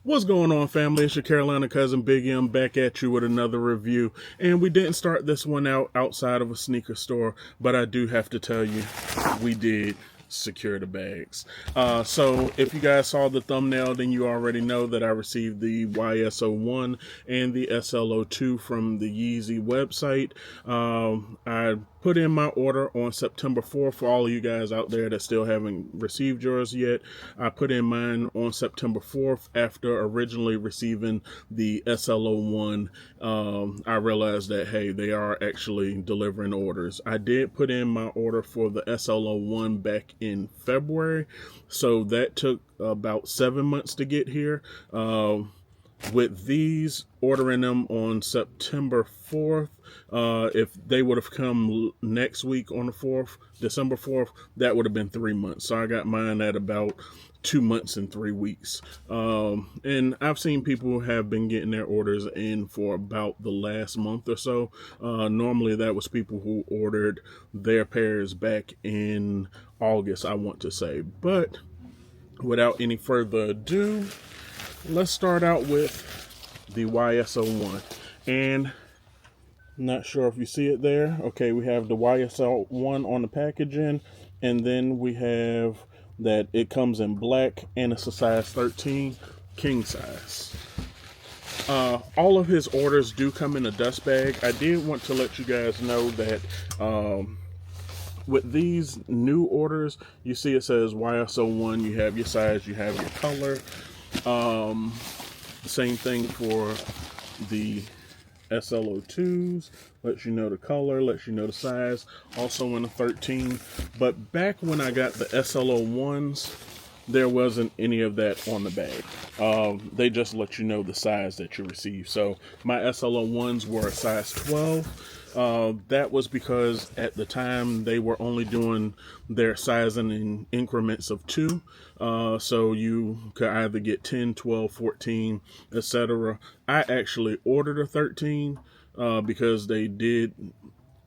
What's going on, family? It's your Carolina cousin Big M back at you with another review. And we didn't start this one out outside of a sneaker store, but I do have to tell you, we did secure the bags. So if you guys saw the thumbnail, then you already know that I received the YS-01 and the SL-02 from the Yeezy website. I put in my order on September 4th for all of you guys out there that still haven't received yours yet. I put in mine on September 4th after originally receiving the SL-01. I realized that, hey, they are actually delivering orders. I did put in my order for the SL-01 back in February, so that took about 7 months to get here. With these, ordering them on September 4th, if they would have come next week on the 4th, December 4th, that would have been 3 months. So I got mine at about 2 months and 3 weeks. And I've seen people who have been getting their orders in for about the last month or so. Normally that was people who ordered their pairs back in August, I want to say. But without any further ado, let's start out with the YS-01. And not sure if you see it there. Okay, we have the YS-01 on the packaging, and then we have that it comes in black and it's a size 13, king size. All of his orders do come in a dust bag. I did want to let you guys know that with these new orders, you see it says YS-01, you have your size, you have your color. Same thing for the SL-02s, lets you know the color, lets you know the size, also in a 13. But back when I got the SL-01s, there wasn't any of that on the bag. They just let you know the size that you receive. So my SL-01s were a size 12. That was because at the time they were only doing their sizing in increments of 2. So you could either get 10, 12, 14, etc. I actually ordered a 13 because they did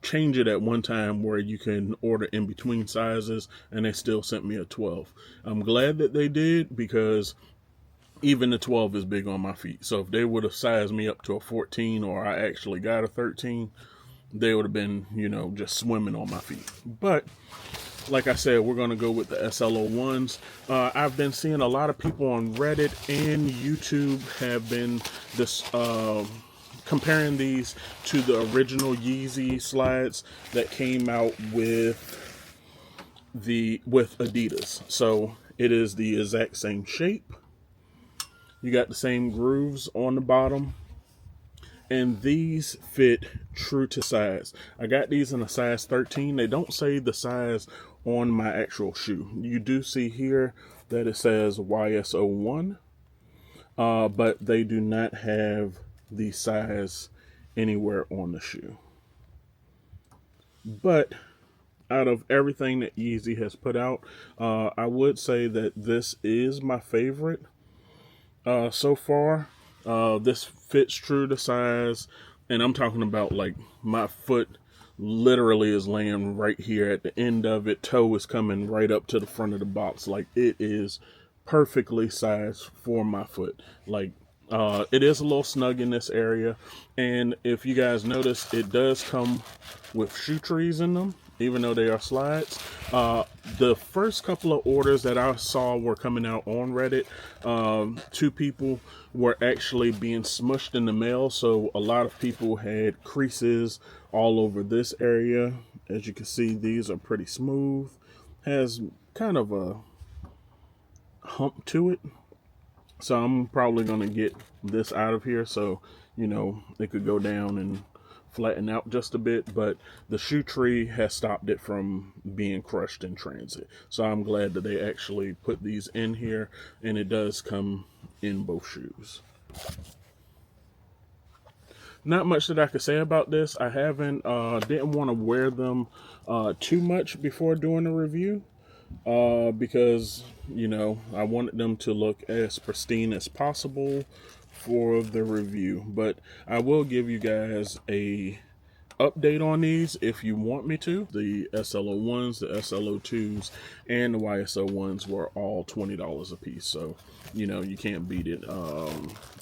change it at one time where you can order in between sizes, and they still sent me a 12. I'm glad that they did, because even the 12 is big on my feet. So if they would have sized me up to a 14, or I actually got a 13, they would have been, you know, just swimming on my feet. But like I said, we're going to go with the SL-01s. I've been seeing a lot of people on Reddit and YouTube have been comparing these to the original Yeezy slides that came out with Adidas. So it is the exact same shape. You got the same grooves on the bottom, and these fit true to size. I got these in a size 13. They don't say the size on my actual shoe. You do see here that it says YS-01, but they do not have the size anywhere on the shoe. But out of everything that Yeezy has put out, I would say that this is my favorite so far. This fits true to size, and I'm talking about, like, my foot literally is laying right here at the end of it. Toe is coming right up to the front of the box. Like, it is perfectly sized for my foot. Like, it is a little snug in this area, and if you guys notice, it does come with shoe trees in them, even though they are slides. The first couple of orders that I saw were coming out on Reddit. 2 people were actually being smushed in the mail, so a lot of people had creases all over this area. As you can see, these are pretty smooth. Has kind of a hump to it. So I'm probably going to get this out of here so, you know, it could go down and flatten out just a bit. But the shoe tree has stopped it from being crushed in transit. So I'm glad that they actually put these in here, and it does come in both shoes. Not much that I could say about this. I didn't want to wear them too much before doing a review. Because, you know, I wanted them to look as pristine as possible for the review. But I will give you guys a update on these if you want me to. The SL-01s, the SL-02s, and the YS-01s were all $20 a piece. So, you know, you can't beat it.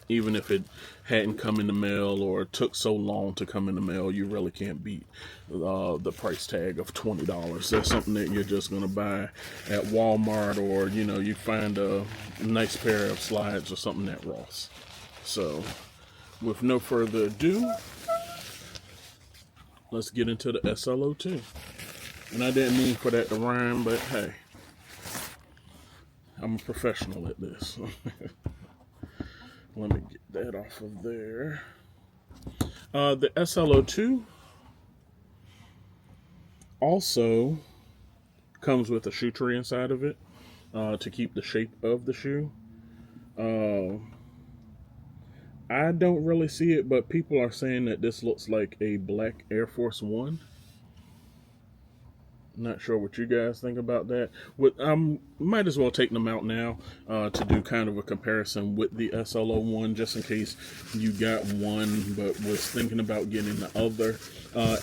Even if it hadn't come in the mail or took so long to come in the mail, you really can't beat the price tag of $20. That's something that you're just going to buy at Walmart, or, you know, you find a nice pair of slides or something at Ross. So, with no further ado, let's get into the SL-02. And I didn't mean for that to rhyme, but hey, I'm a professional at this. Let me get that off of there. The SL-02 also comes with a shoe tree inside of it to keep the shape of the shoe. I don't really see it, but people are saying that this looks like a black Air Force One. Not sure what you guys think about that. Might as well take them out now to do kind of a comparison with the SL-01, just in case you got one but was thinking about getting the other.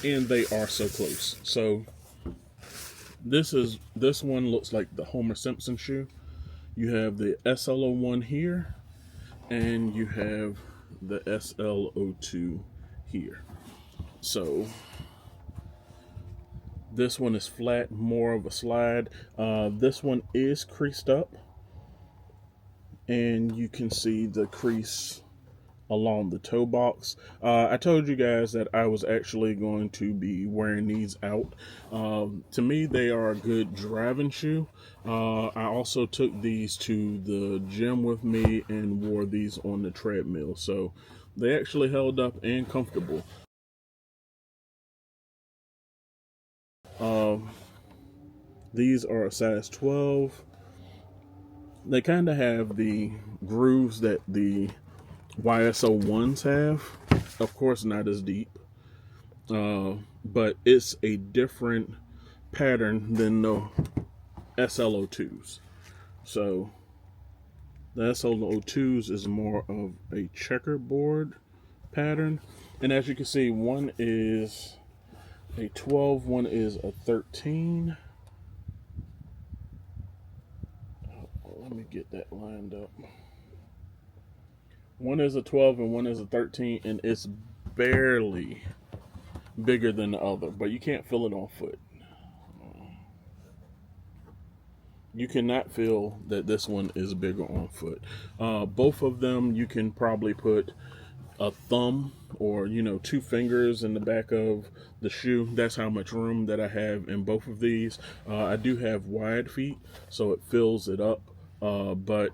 And they are so close. So this one looks like the Homer Simpson shoe. You have the SL-01 here, and you have the SL-02 here. So this one is flat, more of a slide. This one is creased up, and you can see the crease along the toe box. I told you guys that I was actually going to be wearing these out. To me, they are a good driving shoe. I also took these to the gym with me and wore these on the treadmill, so they actually held up and comfortable. These are a size 12. They kind of have the grooves that the YS-01s have. Of course, not as deep. But it's a different pattern than the SL-02s. So the SL-02s is more of a checkerboard pattern. And as you can see, one is a 12, one is a 13. Let me get that lined up. One is a 12 and one is a 13, and it's barely bigger than the other, but you can't feel it on foot. You cannot feel that this one is bigger on foot. Both of them, you can probably put a thumb or, you know, 2 fingers in the back of the shoe. That's how much room that I have in both of these. I do have wide feet, so it fills it up, but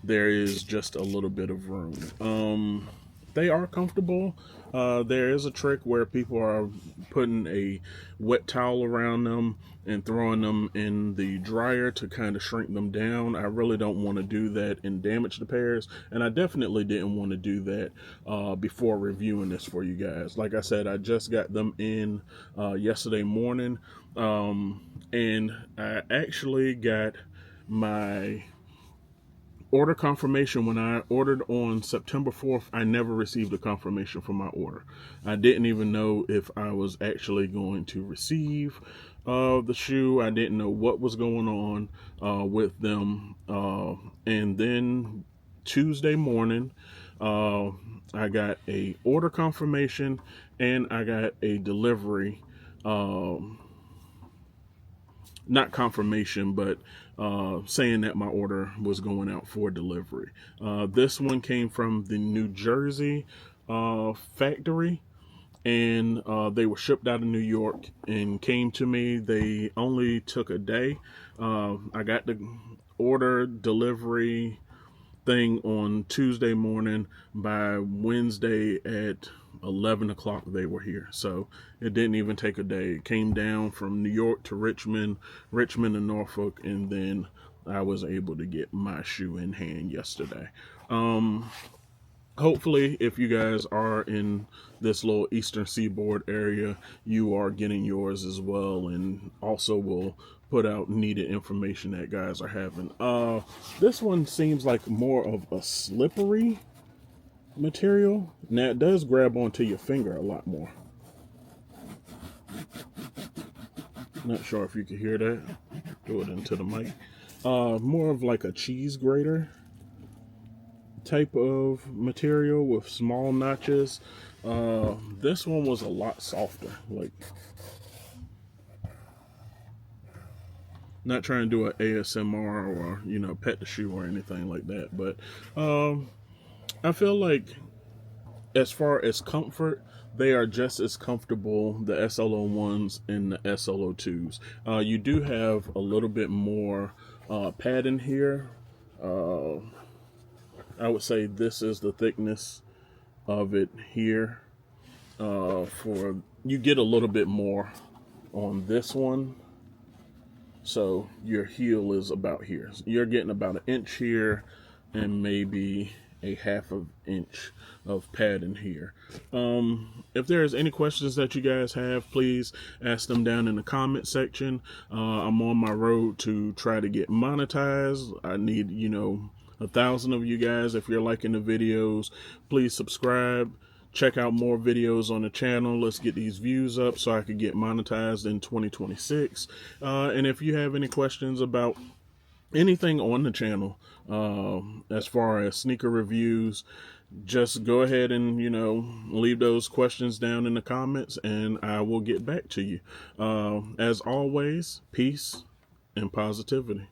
there is just a little bit of room. They are comfortable. There is a trick where people are putting a wet towel around them and throwing them in the dryer to kind of shrink them down. I really don't want to do that and damage the pairs, and I definitely didn't want to do that before reviewing this for you guys. Like I said, I just got them in yesterday morning, and I actually got my order confirmation. When I ordered on September 4th, I never received a confirmation for my order. I didn't even know if I was actually going to receive the shoe. I didn't know what was going on with them. And then Tuesday morning, I got a order confirmation and I got a delivery, not confirmation, but saying that my order was going out for delivery. This one came from the New Jersey factory, and they were shipped out of New York and came to me. They only took a day. I got the order delivery thing on Tuesday morning. By Wednesday at 11 o'clock they were here, so it didn't even take a day. It came down from New York to Richmond to Norfolk, and then I was able to get my shoe in hand yesterday. Hopefully, if you guys are in this little Eastern Seaboard area, you are getting yours as well, and also will put out needed information that guys are having. This one seems like more of a slippery material. Now, it does grab onto your finger a lot more. Not sure if you can hear that. Do it into the mic. More of like a cheese grater type of material with small notches. This one was a lot softer. Like, not trying to do an ASMR or, you know, pet the shoe or anything like that, but I feel like as far as comfort, they are just as comfortable, the SL-01s and the SL-02s. You do have a little bit more padding here. I would say this is the thickness of it here. For you get a little bit more on this one. So your heel is about here. You're getting about an inch here and maybe a half of inch of padding here. If there's any questions that you guys have, please ask them down in the comment section. I'm on my road to try to get monetized. I need, you know, 1,000 of you guys. If you're liking the videos, please subscribe. Check out more videos on the channel. Let's get these views up so I can get monetized in 2026. And if you have any questions about anything on the channel, as far as sneaker reviews, just go ahead and, you know, leave those questions down in the comments and I will get back to you. As always, peace and positivity.